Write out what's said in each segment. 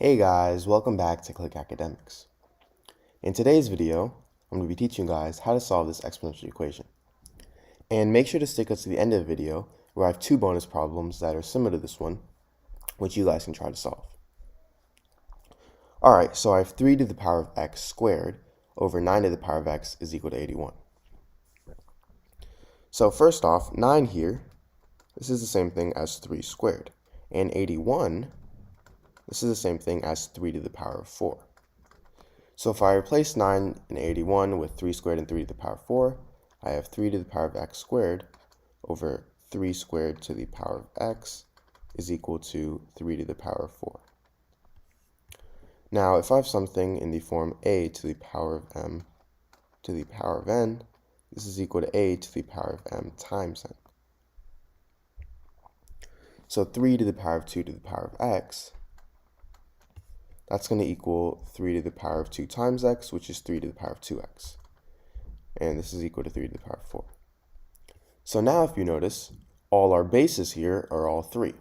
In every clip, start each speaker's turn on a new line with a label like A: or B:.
A: Hey guys, welcome back to Click Academics. In today's video, I'm going to be teaching you guys how to solve this exponential equation. And make sure to stick us to the end of the video where I have two bonus problems that are similar to this one, which you guys can try to solve. Alright, so I have 3 to the power of x squared over 9 to the power of x is equal to 81. So first off, 9 here, this is the same thing as 3 squared. And 81, this is the same thing as 3 to the power of 4. So if I replace 9 and 81 with 3 squared and 3 to the power of 4, I have 3 to the power of x squared over 3 squared to the power of x is equal to 3 to the power of 4. Now, if I have something in the form a to the power of m to the power of n, this is equal to a to the power of m times n. So 3 to the power of 2 to the power of x, that's going to equal 3 to the power of 2 times x, which is 3 to the power of 2x. And this is equal to 3 to the power of 4. So now if you notice, all our bases here are all 3.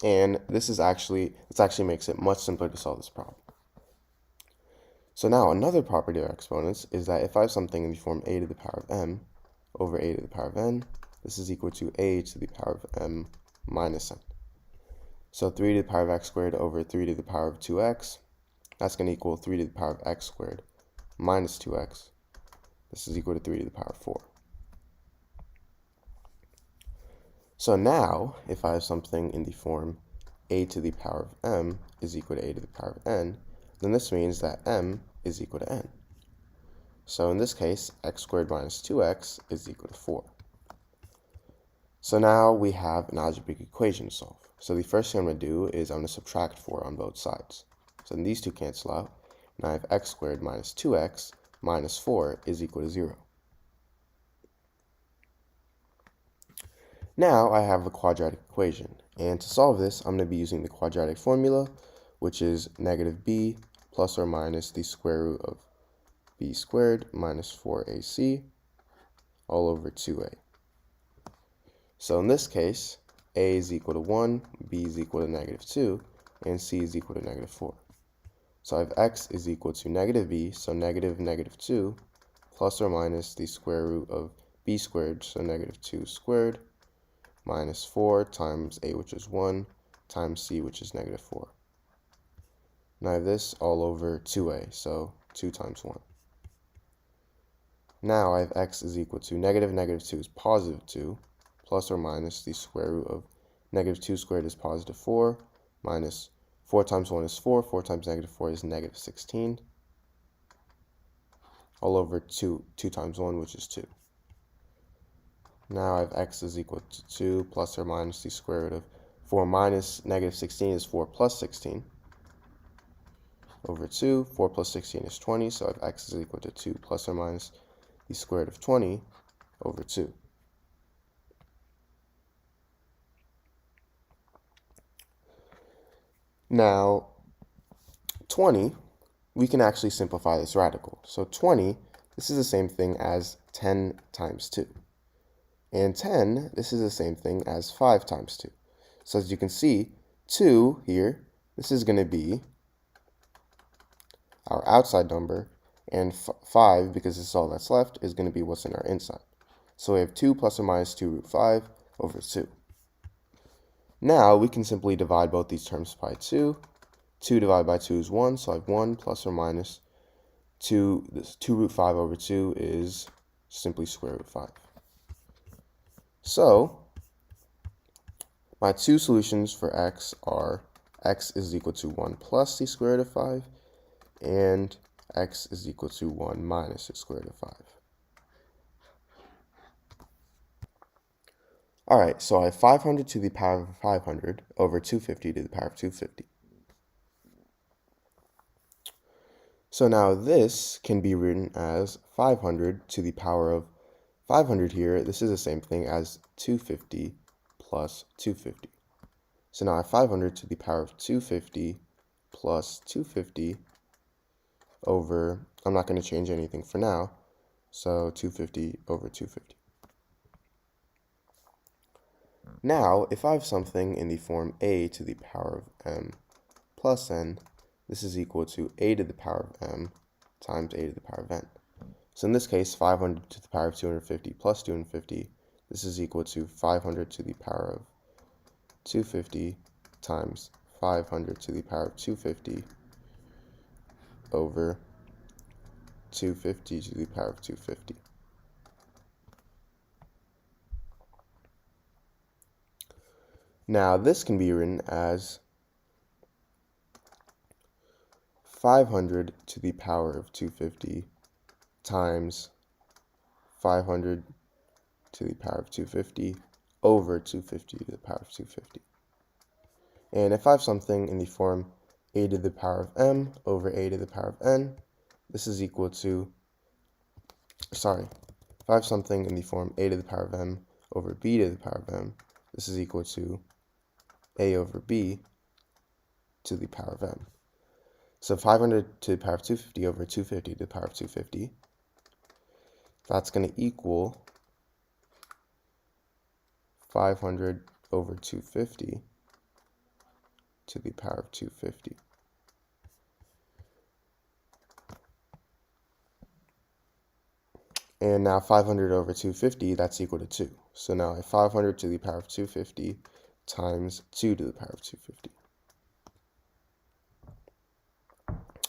A: And this actually makes it much simpler to solve this problem. So now another property of exponents is that if I have something in the form a to the power of m over a to the power of n, this is equal to a to the power of m minus n. So 3 to the power of x squared over 3 to the power of 2x, that's going to equal 3 to the power of x squared minus 2x. This is equal to 3 to the power of 4. So now, if I have something in the form a to the power of m is equal to a to the power of n, then this means that m is equal to n. So in this case, x squared minus 2x is equal to 4. So now we have an algebraic equation to solve. So the first thing I'm going to do is I'm going to subtract 4 on both sides. So then these two cancel out, and I have x squared minus 2x minus 4 is equal to 0. Now I have a quadratic equation, and to solve this, I'm going to be using the quadratic formula, which is negative b plus or minus the square root of b squared minus 4ac all over 2a. So in this case, a is equal to 1, b is equal to negative 2, and c is equal to negative 4. So I have x is equal to negative b, so negative negative 2, plus or minus the square root of b squared, so negative 2 squared, minus 4 times a, which is 1, times c, which is negative 4. Now I have this all over 2a, so 2 times 1. Now I have x is equal to negative negative 2 is positive 2, plus or minus the square root of negative 2 squared is positive 4, minus 4 times 1 is 4, 4 times negative 4 is negative 16, all over 2 times 1, which is 2. Now I have x is equal to 2 plus or minus the square root of 4 minus negative 16 is 4 plus 16, over 2. 4 plus 16 is 20, so I have x is equal to 2 plus or minus the square root of 20 over 2. Now, 20, we can actually simplify this radical. So 20, this is the same thing as 10 times 2. And 10, this is the same thing as 5 times 2. So as you can see, 2 here, this is going to be our outside number, and 5, because this is all that's left, is going to be what's in our inside. So we have 2 plus or minus 2 root 5 over 2. Now we can simply divide both these terms by 2. 2 divided by 2 is 1, so I have 1 plus or minus 2. This 2 root 5 over 2 is simply square root 5. So my two solutions for x are x is equal to 1 plus the square root of 5, and x is equal to 1 minus the square root of 5. Alright, so I have 500 to the power of 500 over 250 to the power of 250. So now this can be written as 500 to the power of 500 here. This is the same thing as 250 plus 250. So now I have 500 to the power of 250 plus 250 over, I'm not going to change anything for now, so 250 over 250. Now, if I have something in the form a to the power of m plus n, this is equal to a to the power of m times a to the power of n. So in this case, 500 to the power of 250 plus 250, this is equal to 500 to the power of 250 times 500 to the power of 250 over 250 to the power of 250. Now this can be written as 500 to the power of 250 times 500 to the power of 250 over 250 to the power of 250. And if I have something in the form a to the power of m over a to the power of n, this is equal to, if I have something in the form a to the power of m over b to the power of m, this is equal to a over b to the power of m. So 500 to the power of 250 over 250 to the power of 250, that's going to equal 500 over 250 to the power of 250. And now 500 over 250, that's equal to 2. So now I have 500 to the power of 250 times 2 to the power of 250.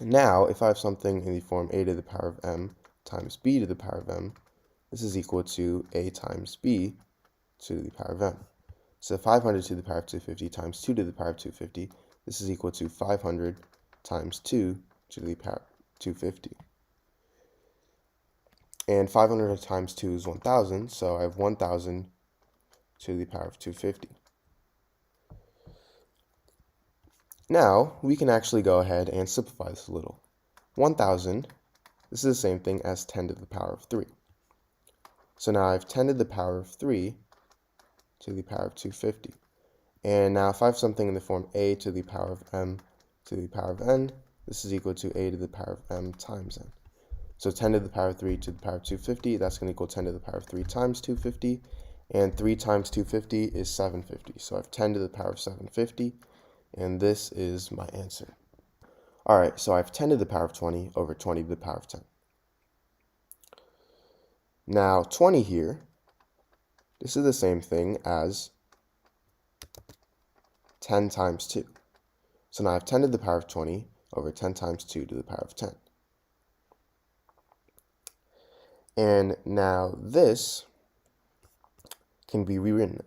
A: Now, if I have something in the form a to the power of m times b to the power of m, this is equal to a times b to the power of m. So 500 to the power of 250 times 2 to the power of 250, this is equal to 500 times 2 to the power of 250. And 500 times 2 is 1,000, so I have 1,000 to the power of 250. Now, we can actually go ahead and simplify this a little. 1,000, this is the same thing as 10 to the power of 3. So now I have 10 to the power of 3 to the power of 250. And now if I have something in the form a to the power of m to the power of n, this is equal to a to the power of m times n. So 10 to the power of 3 to the power of 250, that's going to equal 10 to the power of 3 times 250. And 3 times 250 is 750. So I have 10 to the power of 750. And this is my answer. All right, so I have 10 to the power of 20 over 20 to the power of 10. Now 20 here, this is the same thing as 10 times 2. So now I have 10 to the power of 20 over 10 times 2 to the power of 10. And now this can be rewritten.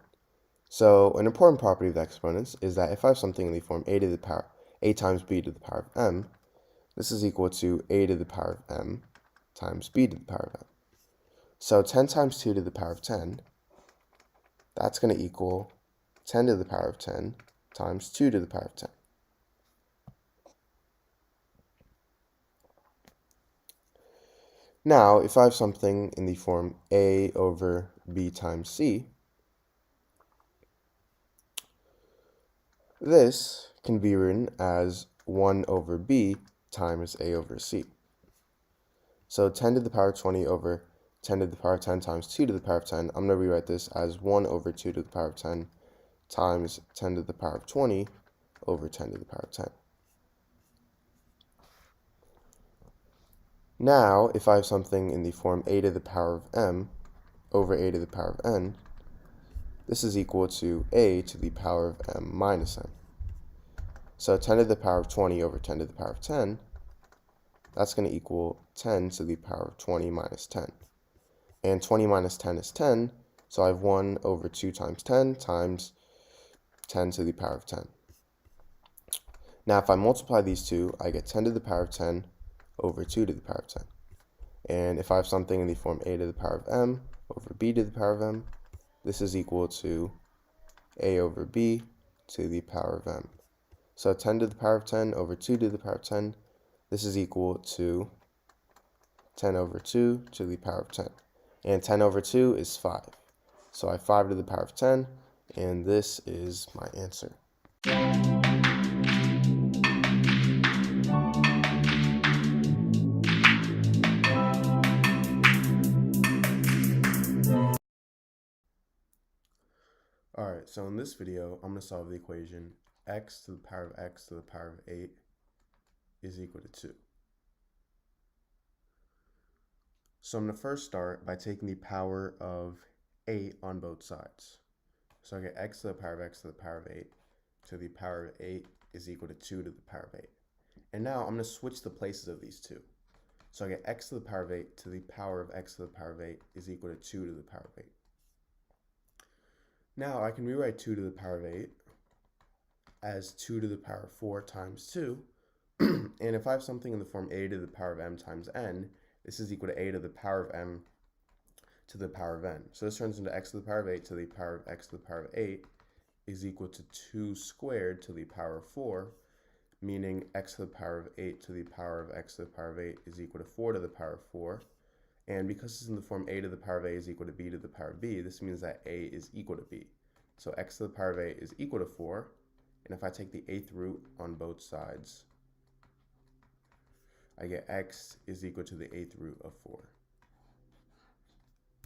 A: So an important property of the exponents is that if I have something in the form a to the power, a times b to the power of m, this is equal to a to the power of m times b to the power of m. So 10 times 2 to the power of 10, that's going to equal 10 to the power of 10 times 2 to the power of 10. Now, if I have something in the form a over b times c, this can be written as 1 over b times a over c. So 10 to the power of 20 over 10 to the power of 10 times 2 to the power of 10, I'm going to rewrite this as 1 over 2 to the power of 10 times 10 to the power of 20 over 10 to the power of 10. Now, if I have something in the form a to the power of m over a to the power of n, this is equal to a to the power of m minus n. So 10 to the power of 20 over 10 to the power of 10, that's going to equal 10 to the power of 20 minus 10. And 20 minus 10 is 10, so I have 1 over 2 times 10 times 10 to the power of 10. Now if I multiply these two, I get 10 to the power of 10 over 2 to the power of 10. And if I have something in the form a to the power of m over b to the power of m, this is equal to a over b to the power of m. So 10 to the power of 10 over 2 to the power of 10, this is equal to 10 over 2 to the power of 10. And 10 over 2 is 5. So I have 5 to the power of 10, and this is my answer. Alright, so in this video, I'm going to solve the equation x to the power of x to the power of 8 is equal to 2. So I'm going to first start by taking the power of 8 on both sides. So I get x to the power of x to the power of 8 to the power of 8 is equal to 2 to the power of 8. And now I'm going to switch the places of these two. So I get x to the power of 8 to the power of x to the power of 8 is equal to 2 to the power of 8. Now I can rewrite 2 to the power of 8 as 2 to the power of 4 times 2. And if I have something in the form a to the power of m times n, this is equal to a to the power of m to the power of n. So this turns into x to the power of 8 to the power of x to the power of 8 is equal to 2 squared to the power of 4, meaning x to the power of 8 to the power of x to the power of 8 is equal to 4 to the power of 4. And because it's in the form a to the power of a is equal to b to the power of b, this means that a is equal to b. So x to the power of 8 is equal to 4. And if I take the 8th root on both sides, I get x is equal to the 8th root of 4.